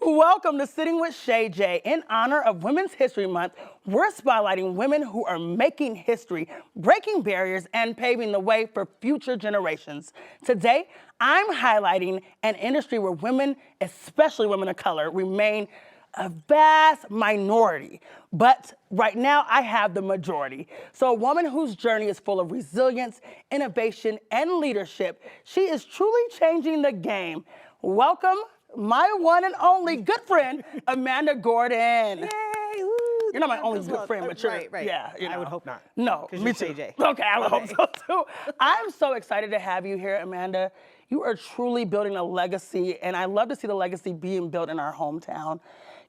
Welcome to Sitting with Shay J. In honor of Women's History Month, we're spotlighting women who are making history, breaking barriers, and paving the way for future generations. Today, I'm highlighting an industry where women, especially women of color, remain a vast minority. But right now, I have the majority. So a woman whose journey is full of resilience, innovation, and leadership. She is truly changing the game. Welcome, my one and only good friend, Amanda Gordon. Yay! Woo, You're not my only good friend, but you're, right. yeah. You know. I would hope not. No, because me you're too. Shay J. Okay, I would hope so too. I'm so excited to have you here, Amanda. You are truly building a legacy, and I love to see the legacy being built in our hometown.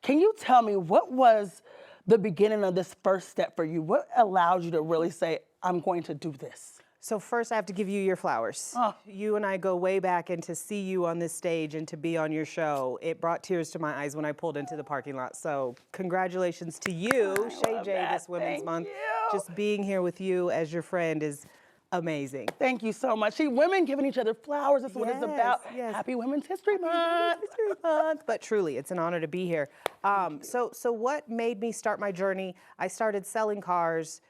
Can you tell me what was the beginning of this first step for you? What allowed you to really say, I'm going to do this? So first I have to give you your flowers. Oh. You and I go way back, and to see you on this stage and to be on your show, it brought tears to my eyes when I pulled into the parking lot. So congratulations to you, Shay J, this Women's Month. Just being here with you as your friend is amazing. Thank you so much. See, women giving each other flowers, that's what it's about. Yes. Happy Women's History Month. History Month. But truly, it's an honor to be here. So what made me start my journey? I started selling cars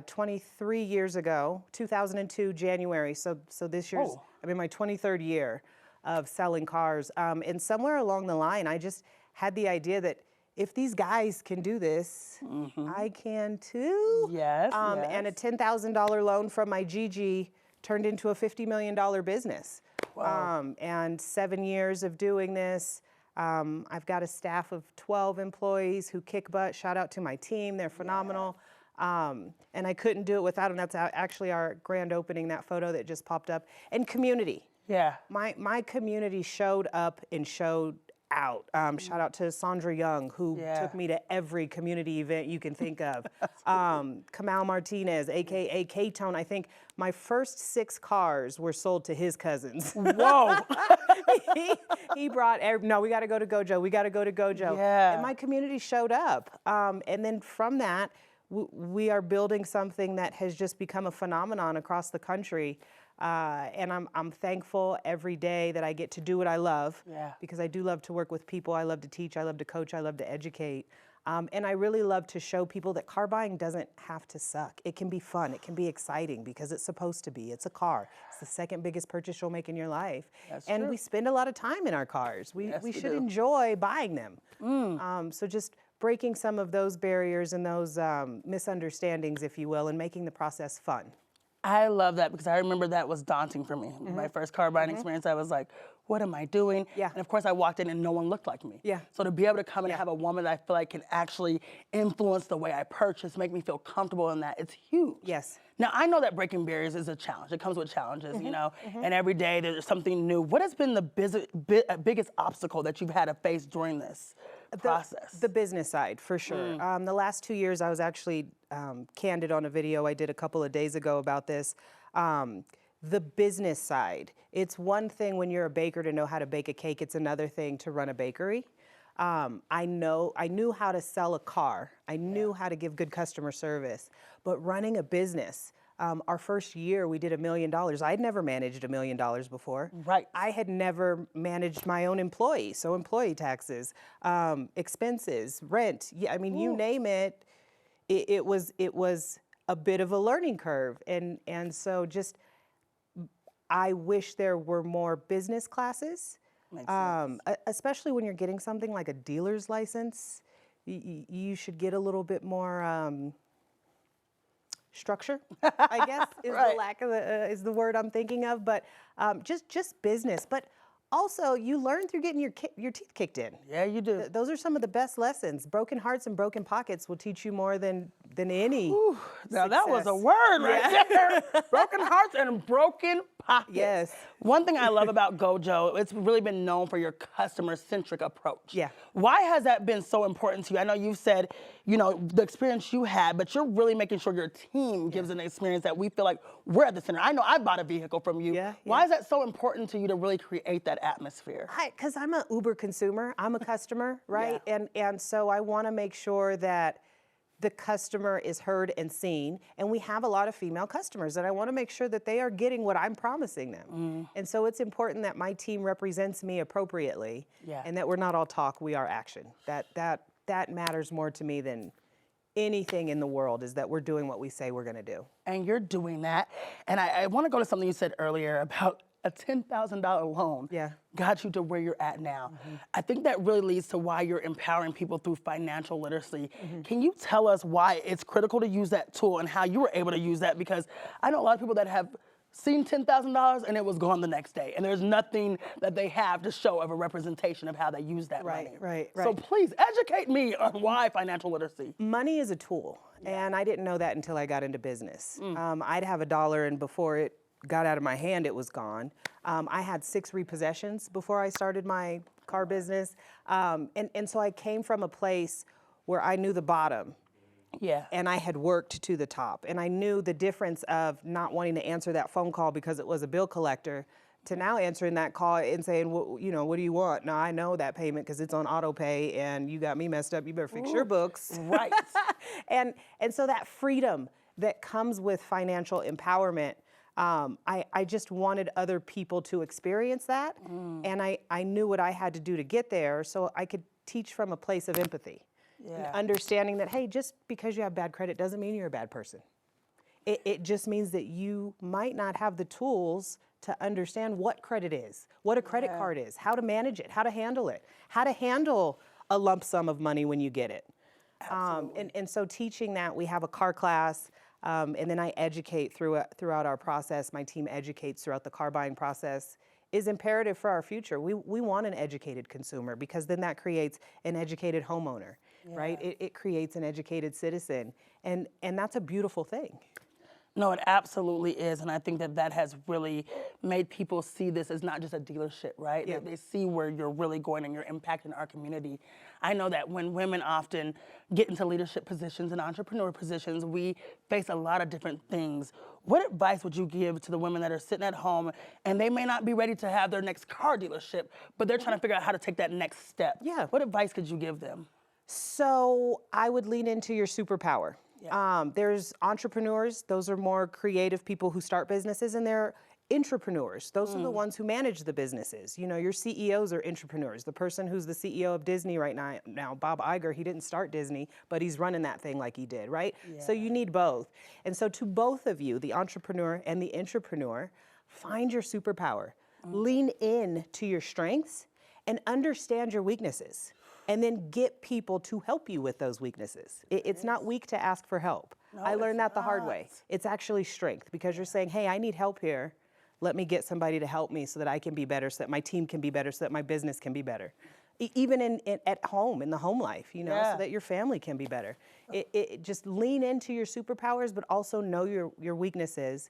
23 years ago, 2002, January. So this year's, I'm in my 23rd year of selling cars. And somewhere along the line, I just had the idea that if these guys can do this, I can too. Yes, And a $10,000 loan from my Gigi turned into a $50 million business. Wow. And 7 years of doing this. I've got a staff of 12 employees who kick butt. Shout out to my team, they're phenomenal. And I couldn't do it without them. That's actually our grand opening, that photo that just popped up. And community. Yeah. My community showed up and showed out. Shout out to Sandra Young, who took me to every community event you can think of. Kamal Martinez, AKA K-Tone. I think my first 6 cars were sold to his cousins. Whoa. he brought, no, we got to go to GOJO. We got to go to GOJO. Yeah. And my community showed up. And then from that, we are building something that has just become a phenomenon across the country. And I'm thankful every day that I get to do what I love, because I do love to work with people. I love to teach, I love to coach, I love to educate. And I really love to show people that car buying doesn't have to suck. It can be fun, it can be exciting, because it's supposed to be. It's a car. It's the second biggest purchase you'll make in your life. And true. We spend a lot of time in our cars. We should enjoy buying them. So just breaking some of those barriers and those misunderstandings, if you will, and making the process fun. I love that, because I remember that was daunting for me. My first car buying experience, I was like, what am I doing? And of course I walked in and no one looked like me. So to be able to come and have a woman that I feel like can actually influence the way I purchase, make me feel comfortable in that, it's huge. Now I know that breaking barriers is a challenge. It comes with challenges, you know, and every day there's something new. What has been the biggest obstacle that you've had to face during this process? The business side, for sure. The last 2 years, I was actually candid on a video I did a couple of days ago about this. The business side. It's one thing when you're a baker to know how to bake a cake. It's another thing to run a bakery. I knew how to sell a car. I knew how to give good customer service. But running a business, our first year we did $1 million. I'd never managed $1 million before. I had never managed my own employees, so employee taxes, expenses, rent. I mean, you name it. It was a bit of a learning curve, and so just I wish there were more business classes. Especially when you're getting something like a dealer's license, you should get a little bit more structure, I guess, is the word I'm thinking of. But just business. But also, you learn through getting your teeth kicked in. Yeah, you do. Those are some of the best lessons. Broken hearts and broken pockets will teach you more than any. Now that was a word right there. Broken hearts and broken pockets. One thing I love about GOJO, it's really been known for your customer-centric approach. Why has that been so important to you? I know you've said, you know, the experience you had, but you're really making sure your team gives an experience that we feel like we're at the center. I know I bought a vehicle from you. Why is that so important to you to really create that atmosphere? Because I'm an Uber consumer. I'm a customer, right? And so I want to make sure that the customer is heard and seen, and we have a lot of female customers, and I want to make sure that they are getting what I'm promising them. And so it's important that my team represents me appropriately, and that we're not all talk, we are action. That matters more to me than anything in the world, is that we're doing what we say we're going to do. And you're doing that. And I want to go to something you said earlier about a $10,000 loan got you to where you're at now. I think that really leads to why you're empowering people through financial literacy. Can you tell us why it's critical to use that tool and how you were able to use that? Because I know a lot of people that have seen $10,000 and it was gone the next day, and there's nothing that they have to show of a representation of how they use that money. Right. So please educate me on why financial literacy. Money is a tool, and I didn't know that until I got into business. I'd have $1, and before it got out of my hand, it was gone. I had 6 repossessions before I started my car business. And so I came from a place where I knew the bottom. And I had worked to the top. And I knew the difference of not wanting to answer that phone call because it was a bill collector, to now answering that call and saying, well, you know, what do you want? Now I know that payment because it's on auto pay and you got me messed up. You better fix your books. Right. And so that freedom that comes with financial empowerment, I just wanted other people to experience that. And I knew what I had to do to get there, so I could teach from a place of empathy. And understanding that, hey, just because you have bad credit doesn't mean you're a bad person. It just means that you might not have the tools to understand what credit is, what a credit card is, how to manage it, how to handle it, how to handle a lump sum of money when you get it. And so teaching that, we have a car class, and then I educate throughout our process. My team educates throughout the car buying process, is imperative for our future. We want an educated consumer, because then that creates an educated homeowner, right? It creates an educated citizen, and that's a beautiful thing. No, it absolutely is, and I think that has really made people see this as not just a dealership, right? They see where you're really going and you're impacting our community. I know that when women often get into leadership positions and entrepreneur positions, we face a lot of different things. What advice would you give to the women that are sitting at home and they may not be ready to have their next car dealership, but they're trying to figure out how to take that next step? What advice could you give them? So I would lean into your superpower. There's entrepreneurs, those are more creative people who start businesses, and there are intrapreneurs. Those are the ones who manage the businesses. You know, your CEOs are intrapreneurs. The person who's the CEO of Disney right now, Bob Iger, he didn't start Disney, but he's running that thing like he did, right? So you need both. And so to both of you, the entrepreneur and the intrapreneur, find your superpower. Lean in to your strengths and understand your weaknesses. And then get people to help you with those weaknesses. It's not weak to ask for help. No, I learned that the hard way. It's actually strength, because you're saying, hey, I need help here. Let me get somebody to help me so that I can be better, so that my team can be better, so that my business can be better. Even at home, in the home life, you know, so that your family can be better. It just lean into your superpowers, but also know your weaknesses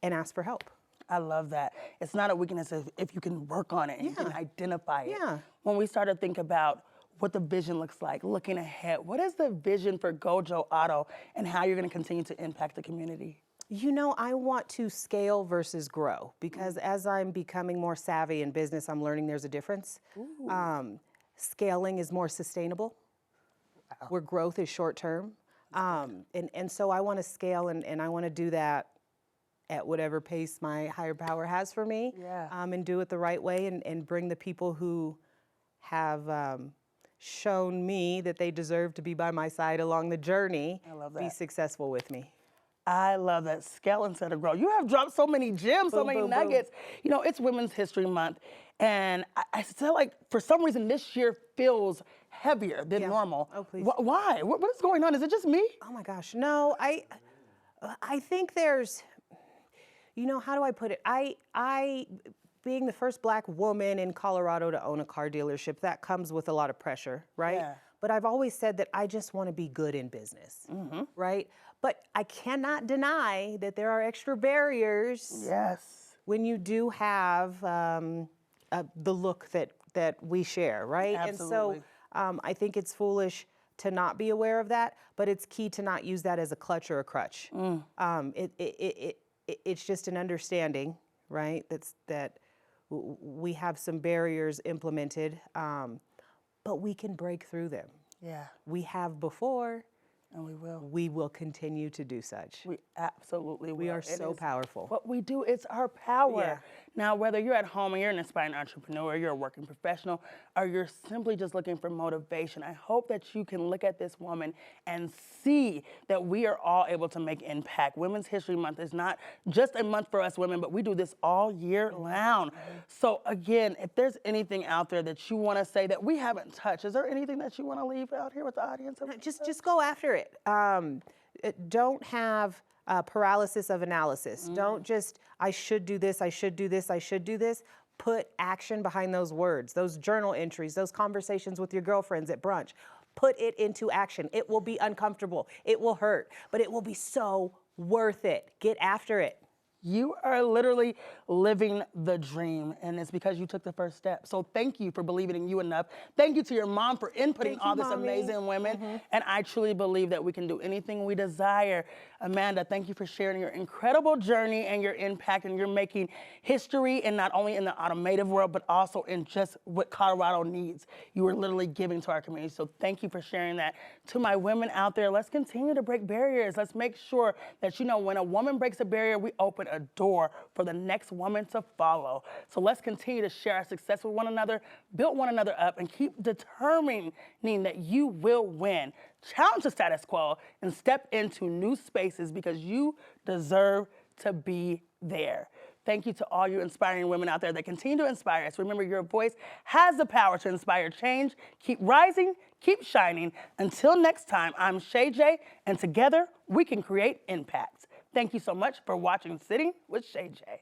and ask for help. I love that. It's not a weakness if you can work on it and you can identify it. When we start to think about what the vision looks like, looking ahead, what is the vision for GOJO Auto and how you're going to continue to impact the community? You know, I want to scale versus grow, because as I'm becoming more savvy in business, I'm learning there's a difference. Scaling is more sustainable, where growth is short term. And so I want to scale, and I want to do that at whatever pace my higher power has for me, and do it the right way, and bring the people who have shown me that they deserve to be by my side along the journey, be successful with me. I love that. Scale instead of grow. You have dropped so many gems, so many nuggets. You know, it's Women's History Month, and I feel like for some reason this year feels heavier than normal. Oh, please. Why? What is going on? Is it just me? Oh my gosh, no. I think there's, you know, how do I put it? I being the first Black woman in Colorado to own a car dealership, that comes with a lot of pressure, right? But I've always said that I just want to be good in business, right? But I cannot deny that there are extra barriers when you do have the look that we share, right? Absolutely. And so I think it's foolish to not be aware of that, but it's key to not use that as a clutch or a crutch. It's just an understanding, right? That we have some barriers implemented, but we can break through them. We have before, And we will. we will continue to do such. We absolutely will. We are It so is powerful. What we do, it's our power. Yeah. Now, whether you're at home and you're an aspiring entrepreneur, you're a working professional, or you're simply just looking for motivation, I hope that you can look at this woman and see that we are all able to make impact. Women's History Month is not just a month for us women, but we do this all year round. So again, if there's anything out there that you want to say that we haven't touched, is there anything that you want to leave out here with the audience? Just go after it. Don't have paralysis of analysis. Don't just, I should do this, I should do this, I should do this. Put action behind those words, those journal entries, those conversations with your girlfriends at brunch. Put it into action. It will be uncomfortable. It will hurt, but it will be so worth it. Get after it. You are literally living the dream, and it's because you took the first step. So thank you for believing in you enough. Thank you to your mom for inputting all this amazing women. And I truly believe that we can do anything we desire. Amanda, thank you for sharing your incredible journey and your impact, and you're making history, and not only in the automotive world, but also in just what Colorado needs. You are literally giving to our community. So thank you for sharing that. To my women out there, let's continue to break barriers. Let's make sure that, you know, when a woman breaks a barrier, we open a door for the next woman to follow. So let's continue to share our success with one another, build one another up, and keep determining that you will win. Challenge the status quo and step into new spaces because you deserve to be there. Thank you to all you inspiring women out there that continue to inspire us. Remember, your voice has the power to inspire change. Keep rising, keep shining. Until next time, I'm Shay J, and together we can create impact. Thank you so much for watching Sitting with Shay J.